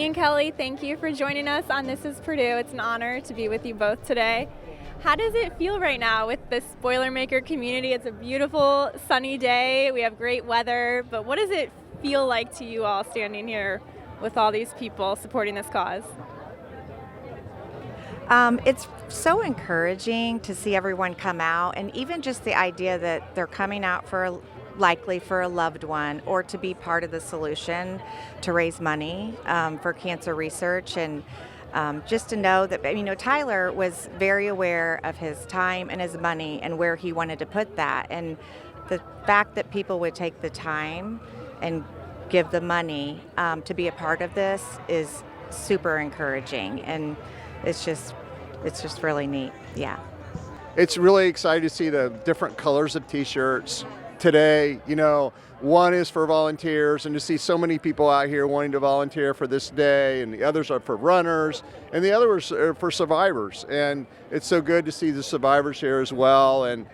and Kelly, thank you for joining us on This Is Purdue. It's an honor to be with you both today. How does it feel right now with this Boilermaker community? It's a beautiful sunny day. We have great weather, but what does it feel like to you all standing here with all these people supporting this cause? It's so encouraging to see everyone come out, and even just the idea that they're coming out likely for a loved one or to be part of the solution to raise money for cancer research. And just to know that, Tyler was very aware of his time and his money and where he wanted to put that. And the fact that people would take the time and give the money to be a part of this is super encouraging. And it's just really neat. Yeah. It's really exciting to see the different colors of t-shirts today. One is for volunteers, and to see so many people out here wanting to volunteer for this day, and the others are for runners, and the others are for survivors. And it's so good to see the survivors here as well, and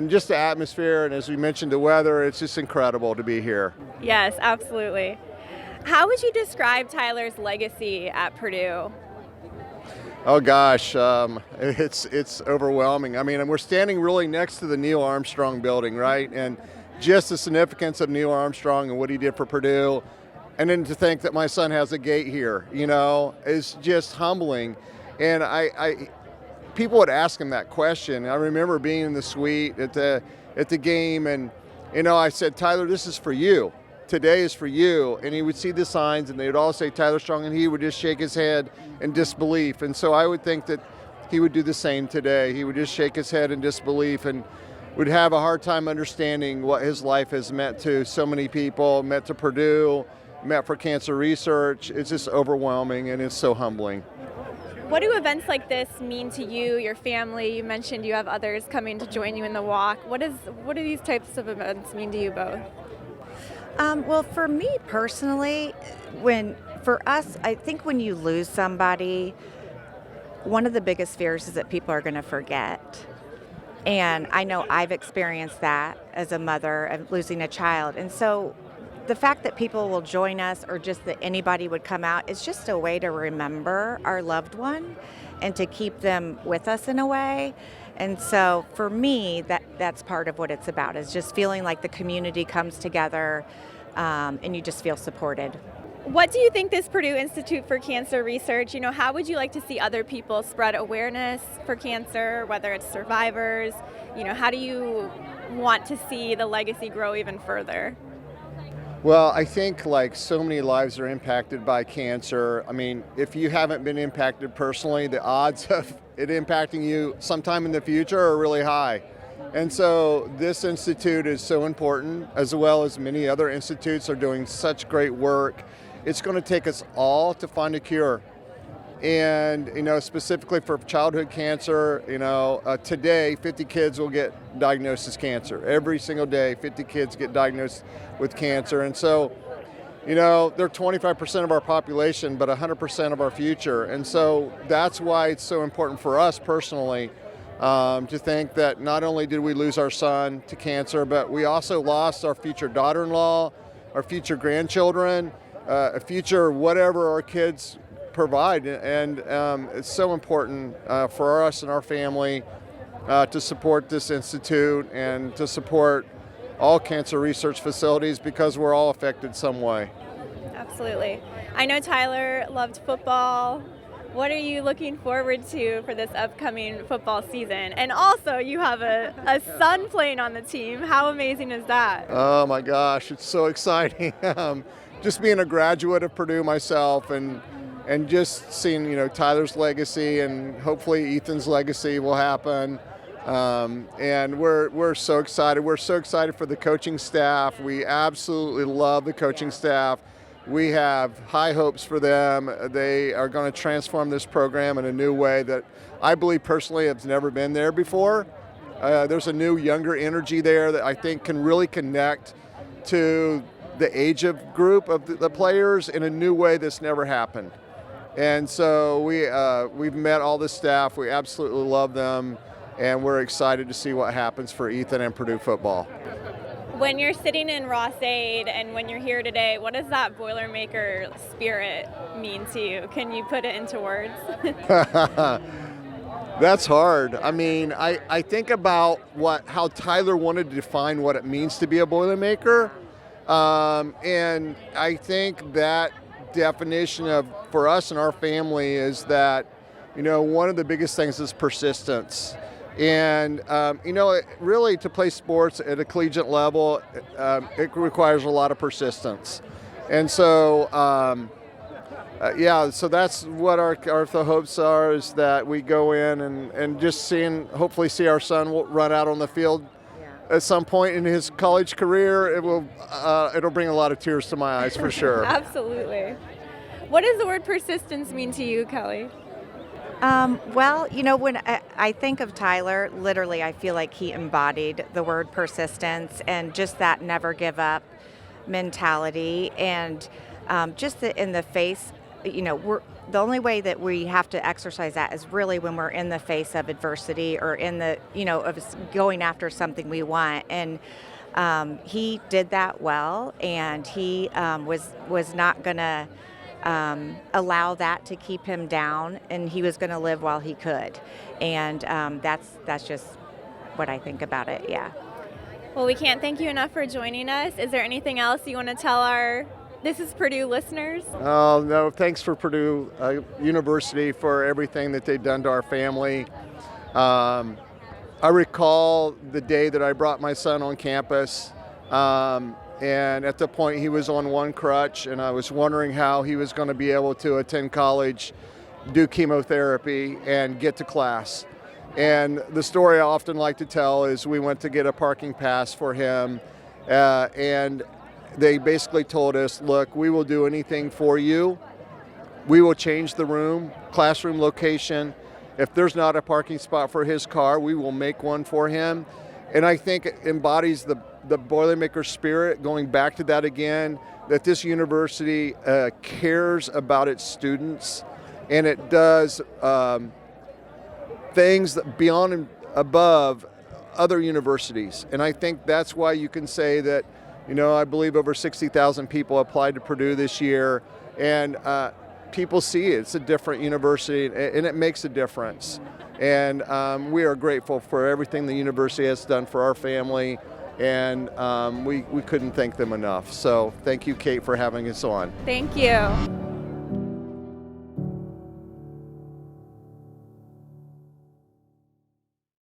just the atmosphere, and as we mentioned, the weather. It's just incredible to be here. Yes, absolutely. How would you describe Tyler's legacy at Purdue? Oh gosh, it's overwhelming. We're standing really next to the Neil Armstrong building, right? And just the significance of Neil Armstrong and what he did for Purdue, and then to think that my son has a gate here, is just humbling. And people would ask him that question. I remember being in the suite at the game, and I said, Tyler, this is for you. Today is for you. And he would see the signs, and they would all say Tyler Strong, and he would just shake his head in disbelief. And so I would think that he would do the same today. He would just shake his head in disbelief and would have a hard time understanding what his life has meant to so many people, meant to Purdue, meant for cancer research. It's just overwhelming, and it's so humbling. What do events like this mean to you, your family? You mentioned you have others coming to join you in the walk. What do these types of events mean to you both? Well, for me personally, for us, I think when you lose somebody, one of the biggest fears is that people are going to forget. And I know I've experienced that as a mother of losing a child. And so the fact that people will join us, or just that anybody would come out, is just a way to remember our loved one and to keep them with us in a way. And so for me, that's part of what it's about, is just feeling like the community comes together and you just feel supported. What do you think this Purdue Institute for Cancer Research, how would you like to see other people spread awareness for cancer, whether it's survivors? How do you want to see the legacy grow even further? Well, I think like so many lives are impacted by cancer. If you haven't been impacted personally, the odds of it impacting you sometime in the future are really high. And so this institute is so important, as well as many other institutes are doing such great work. It's going to take us all to find a cure. And, specifically for childhood cancer, today 50 kids will get diagnosed as cancer. Every single day, 50 kids get diagnosed with cancer. And so, they're 25% of our population, but 100% of our future. And so that's why it's so important for us personally to think that not only did we lose our son to cancer, but we also lost our future daughter-in-law, our future grandchildren, a future whatever our kids provide. And it's so important for us and our family to support this institute and to support all cancer research facilities, because we're all affected some way. Absolutely. I know Tyler loved football. What are you looking forward to for this upcoming football season? And also, you have a son playing on the team. How amazing is that? Oh my gosh, it's so exciting. Just being a graduate of Purdue myself, and just seeing Tyler's legacy, and hopefully Ethan's legacy will happen. And we're so excited. We're so excited for the coaching staff. We absolutely love the coaching staff. We have high hopes for them. They are going to transform this program in a new way that I believe personally has never been there before. There's a new, younger energy there that I think can really connect to the age of group of the players in a new way that's never happened. And so we've met all the staff. We absolutely love them, and we're excited to see what happens for Ethan and Purdue football. When you're sitting in Ross Aid and when you're here today, what does that Boilermaker spirit mean to you? Can you put it into words? That's hard. I mean, I think about how Tyler wanted to define what it means to be a Boilermaker. And I think that definition for us and our family is that, one of the biggest things is persistence. And, really to play sports at a collegiate level, it requires a lot of persistence. And so, so that's what our hopes are, is that we go in and just hopefully see our son run out on the field at some point in his college career. It'll bring a lot of tears to my eyes for sure. Absolutely. What does the word persistence mean to you, Kelly? When I think of Tyler, literally I feel like he embodied the word persistence and just that never give up mentality, and just in the face, the only way that we have to exercise that is really when we're in the face of adversity or in the, of going after something we want. And he did that well, and he was not going to allow that to keep him down, and he was going to live while he could. And that's just what I think about it. Yeah. Well, we can't thank you enough for joining us. Is there anything else you want to tell our This Is Purdue listeners? Oh, no, thanks for Purdue University for everything that they've done to our family. I recall the day that I brought my son on campus, and at the point he was on one crutch, and I was wondering how he was going to be able to attend college, do chemotherapy, and get to class. And the story I often like to tell is we went to get a parking pass for him, and they basically told us, look, we will do anything for you. We will change the classroom location. If there's not a parking spot for his car, we will make one for him. And I think it embodies the Boilermaker spirit, going back to that again, that this university cares about its students, and it does things that beyond and above other universities. And I think that's why you can say that, I believe over 60,000 people applied to Purdue this year, and people see it. It's a different university, and it makes a difference. And we are grateful for everything the university has done for our family, and we couldn't thank them enough. So thank you, Kate, for having us on. Thank you.